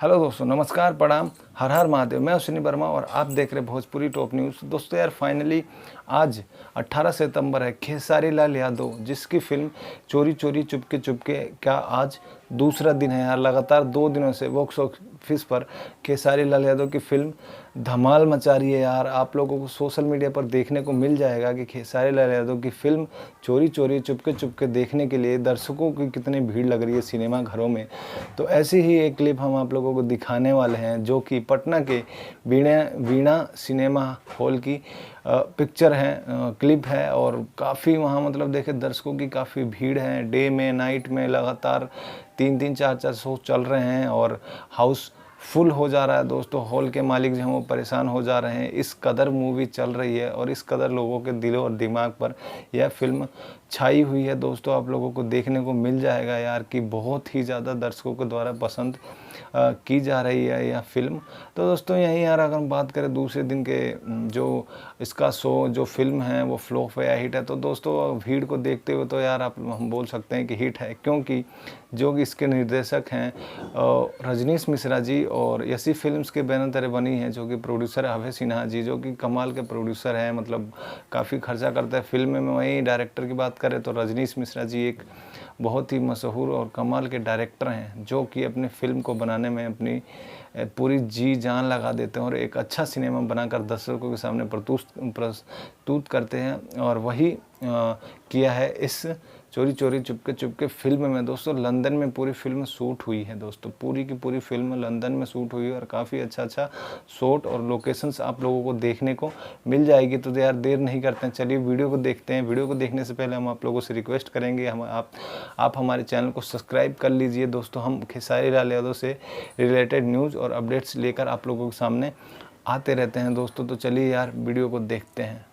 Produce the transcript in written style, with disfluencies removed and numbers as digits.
Hello दोस्तों, नमस्कार, प्रणाम, हर हर महादेव। मैं अश्विनी वर्मा और आप देख रहे भोजपुरी टॉप न्यूज़। दोस्तों यार फाइनली आज 18 सितंबर है। खेसारी लाल यादव जिसकी फिल्म चोरी चोरी चुपके चुपके का आज दूसरा दिन है यार। लगातार 2 दिनों से बॉक्स ऑफिस पर खेसारी लाल यादव की फिल्म धमाल मचा रही है यार। आप लोगों को सोशल मीडिया पर देखने को मिल जाएगा कि खेसारी लाल यादव की फिल्म चोरी चोरी चुपके चुपके देखने के लिए दर्शकों की कितनी भीड़ लग रही है सिनेमा घरों में। तो ऐसी ही एक क्लिप हम आप लोगों को दिखाने वाले हैं जो कि पटना के वीणा सिनेमा हॉल की पिक्चर है, क्लिप है। और काफ़ी वहाँ मतलब देखे दर्शकों की काफ़ी भीड़ है। डे में नाइट में लगातार 3-3 4-4 शो चल रहे हैं और हाउस फुल हो जा रहा है। दोस्तों हॉल के मालिक जो हैं वो परेशान हो जा रहे हैं। इस कदर मूवी चल रही है और इस कदर लोगों के दिलों और दिमाग पर यह फिल्म छाई हुई है। दोस्तों आप लोगों को देखने को मिल जाएगा यार कि बहुत ही ज़्यादा दर्शकों के द्वारा पसंद की जा रही है यह फिल्म। तो दोस्तों यहीं यार अगर हम बात करें दूसरे दिन के जो इसका शो जो फिल्म है वो फ्लॉप है या हिट है, तो दोस्तों भीड़ को देखते हुए तो यार हम बोल सकते हैं कि हिट है, क्योंकि जो कि इसके निर्देशक हैं रजनीश मिश्रा जी और यसी फिल्म्स के बैनर तले बनी है, जो कि प्रोड्यूसर अभय सिन्हा जी जो कि कमाल के प्रोड्यूसर हैं, मतलब काफ़ी खर्चा करते हैं फिल्म में। वहीं डायरेक्टर की बात करें तो रजनीश मिश्रा जी एक बहुत ही मशहूर और कमाल के डायरेक्टर हैं जो कि अपने फिल्म को बनाने में अपनी पूरी जी जान लगा देते हैं और एक अच्छा सिनेमा बनाकर दर्शकों के सामने प्रस्तुत करते हैं। और वही किया है इस चोरी चोरी चुपके चुपके फिल्म में। दोस्तों लंदन में पूरी फिल्म शूट हुई है। दोस्तों पूरी की पूरी फिल्म लंदन में शूट हुई है और काफ़ी अच्छा शॉट और लोकेशंस आप लोगों को देखने को मिल जाएगी। तो यार देर नहीं करते हैं, चलिए वीडियो को देखते हैं। वीडियो को देखने से पहले हम आप लोगों से रिक्वेस्ट करेंगे आप हमारे चैनल को सब्सक्राइब कर लीजिए। दोस्तों हम खेसारी लाल यादव से रिलेटेड न्यूज़ और अपडेट्स लेकर आप लोगों के सामने आते रहते हैं दोस्तों। तो चलिए यार वीडियो को देखते हैं।